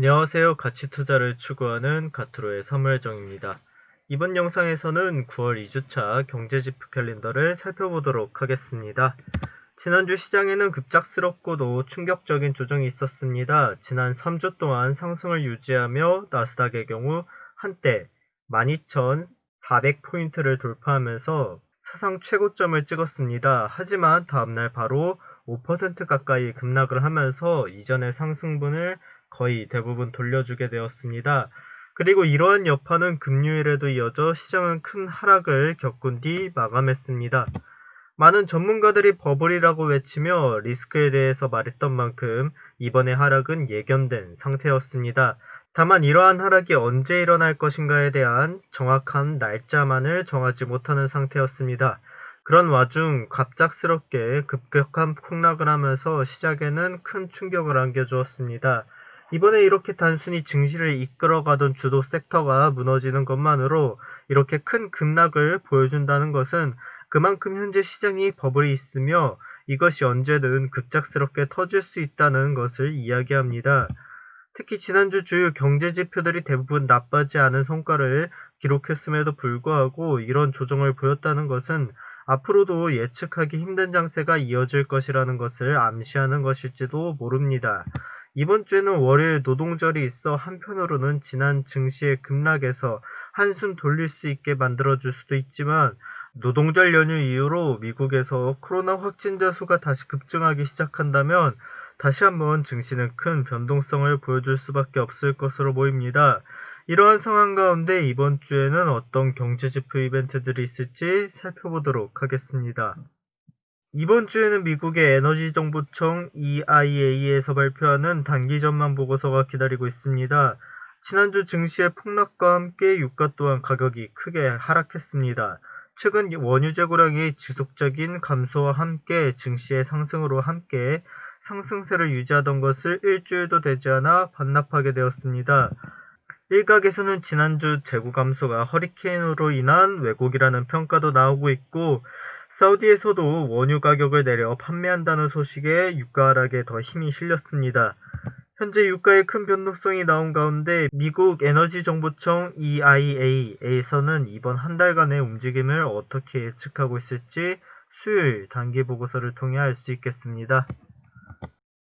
안녕하세요. 가치 투자를 추구하는 가트로의 서물정입니다. 이번 영상에서는 9월 2주차 경제지표 캘린더를 살펴보도록 하겠습니다. 지난주 시장에는 급작스럽고도 충격적인 조정이 있었습니다. 지난 3주 동안 상승을 유지하며 나스닥의 경우 한때 12,400포인트를 돌파하면서 사상 최고점을 찍었습니다. 하지만 다음날 바로 5% 가까이 급락을 하면서 이전의 상승분을 거의 대부분 돌려주게 되었습니다. 그리고 이러한 여파는 금요일에도 이어져 시장은 큰 하락을 겪은 뒤 마감했습니다. 많은 전문가들이 버블이라고 외치며 리스크에 대해서 말했던 만큼 이번의 하락은 예견된 상태였습니다. 다만 이러한 하락이 언제 일어날 것인가에 대한 정확한 날짜만을 정하지 못하는 상태였습니다. 그런 와중 갑작스럽게 급격한 폭락을 하면서 시장에는 큰 충격을 안겨주었습니다. 이번에 이렇게 단순히 증시를 이끌어가던 주도 섹터가 무너지는 것만으로 이렇게 큰 급락을 보여준다는 것은 그만큼 현재 시장이 버블이 있으며 이것이 언제든 급작스럽게 터질 수 있다는 것을 이야기합니다. 특히 지난주 주요 경제 지표들이 대부분 나쁘지 않은 성과를 기록했음에도 불구하고 이런 조정을 보였다는 것은 앞으로도 예측하기 힘든 장세가 이어질 것이라는 것을 암시하는 것일지도 모릅니다. 이번 주에는 월요일 노동절이 있어 한편으로는 지난 증시의 급락에서 한숨 돌릴 수 있게 만들어줄 수도 있지만 노동절 연휴 이후로 미국에서 코로나 확진자 수가 다시 급증하기 시작한다면 다시 한번 증시는 큰 변동성을 보여줄 수밖에 없을 것으로 보입니다. 이러한 상황 가운데 이번 주에는 어떤 경제지표 이벤트들이 있을지 살펴보도록 하겠습니다. 이번 주에는 미국의 에너지정보청 EIA에서 발표하는 단기 전망 보고서가 기다리고 있습니다. 지난주 증시의 폭락과 함께 유가 또한 가격이 크게 하락했습니다. 최근 원유 재고량의 지속적인 감소와 함께 증시의 상승으로 함께 상승세를 유지하던 것을 일주일도 되지 않아 반납하게 되었습니다. 일각에서는 지난주 재고 감소가 허리케인으로 인한 왜곡이라는 평가도 나오고 있고 사우디에서도 원유 가격을 내려 판매한다는 소식에 유가 하락에 더 힘이 실렸습니다. 현재 유가의 큰 변동성이 나온 가운데 미국 에너지정보청 EIA에서는 이번 한 달간의 움직임을 어떻게 예측하고 있을지 수요일 단기 보고서를 통해 알 수 있겠습니다.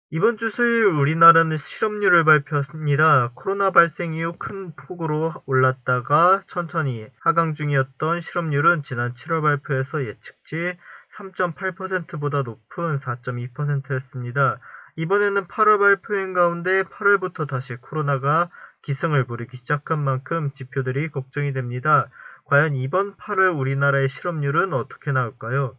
이번 주 수요일 우리나라는 실업률을 발표했습니다. 코로나 발생 이후 큰 폭으로 올랐다가 천천히 하강 중이었던 실업률은 지난 7월 발표에서 예측치 3.8%보다 높은 4.2%였습니다. 이번에는 8월 발표인 가운데 8월부터 다시 코로나가 기승을 부리기 시작한 만큼 지표들이 걱정이 됩니다. 과연 이번 8월 우리나라의 실업률은 어떻게 나올까요?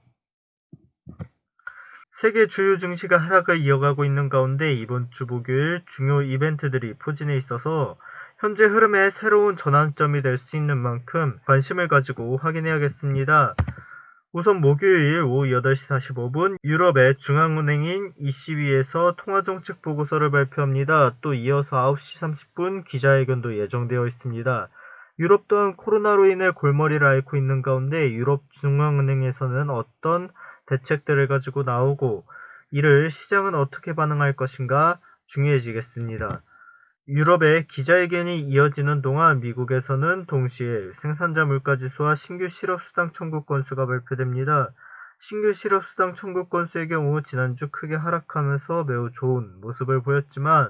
세계 주요 증시가 하락을 이어가고 있는 가운데 이번 주 목요일 중요 이벤트들이 포진해 있어서 현재 흐름의 새로운 전환점이 될 수 있는 만큼 관심을 가지고 확인해야겠습니다. 우선 목요일 오후 8시 45분 유럽의 중앙은행인 ECB에서 통화정책 보고서를 발표합니다. 또 이어서 9시 30분 기자회견도 예정되어 있습니다. 유럽 또한 코로나로 인해 골머리를 앓고 있는 가운데 유럽 중앙은행에서는 어떤 대책들을 가지고 나오고 이를 시장은 어떻게 반응할 것인가 중요해지겠습니다. 유럽의 기자회견이 이어지는 동안 미국에서는 동시에 생산자 물가지수와 신규 실업수당 청구 건수가 발표됩니다. 신규 실업수당 청구 건수의 경우 지난주 크게 하락하면서 매우 좋은 모습을 보였지만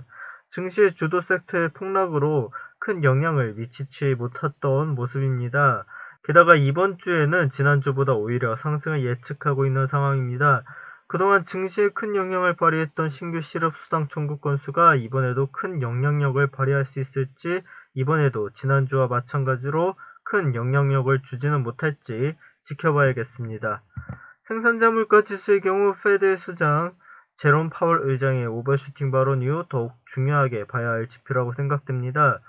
증시의 주도 섹터의 폭락으로 큰 영향을 미치지 못했던 모습입니다. 게다가 이번 주에는 지난주보다 오히려 상승을 예측하고 있는 상황입니다. 그동안 증시에 큰 영향을 발휘했던 신규 실업수당 청구 건수가 이번에도 큰 영향력을 발휘할 수 있을지 이번에도 지난주와 마찬가지로 큰 영향력을 주지는 못할지 지켜봐야겠습니다. 생산자 물가 지수의 경우 페드의 수장 제롬 파월 의장의 오버슈팅 발언 이후 더욱 중요하게 봐야 할 지표라고 생각됩니다.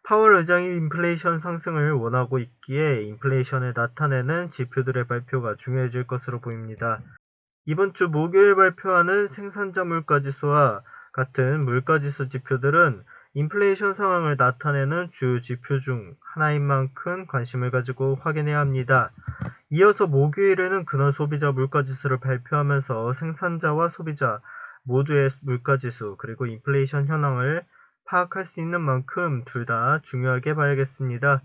파월 의장이 인플레이션 상승을 원하고 있기에 인플레이션을 나타내는 지표들의 발표가 중요해질 것으로 보입니다. 이번 주 목요일 발표하는 생산자 물가지수와 같은 물가지수 지표들은 인플레이션 상황을 나타내는 주요 지표 중 하나인 만큼 관심을 가지고 확인해야 합니다. 이어서 목요일에는 근원 소비자 물가지수를 발표하면서 생산자와 소비자 모두의 물가지수 그리고 인플레이션 현황을 파악할 수 있는 만큼 둘 다 중요하게 봐야겠습니다.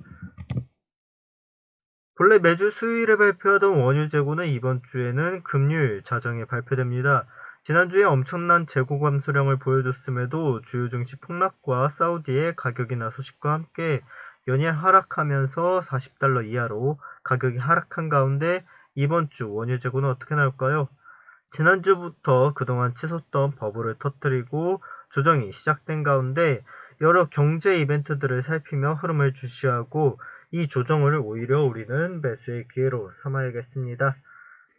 본래 매주 수요일에 발표하던 원유 재고는 이번 주에는 금요일 자정에 발표됩니다. 지난주에 엄청난 재고 감소량을 보여줬음에도 주요 증시 폭락과 사우디의 가격 인하 소식과 함께 연일 하락하면서 $40 이하로 가격이 하락한 가운데 이번 주 원유 재고는 어떻게 나올까요? 지난주부터 그동안 치솟던 버블을 터뜨리고 조정이 시작된 가운데 여러 경제 이벤트들을 살피며 흐름을 주시하고 이 조정을 오히려 우리는 매수의 기회로 삼아야겠습니다.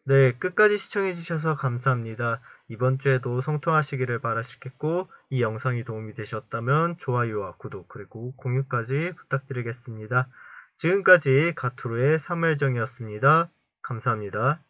네, 끝까지 시청해주셔서 감사합니다. 이번 주에도 성통하시기를 바라시겠고 이 영상이 도움이 되셨다면 좋아요와 구독 그리고 공유까지 부탁드리겠습니다. 지금까지 가투르의 사무엘정이었습니다. 감사합니다.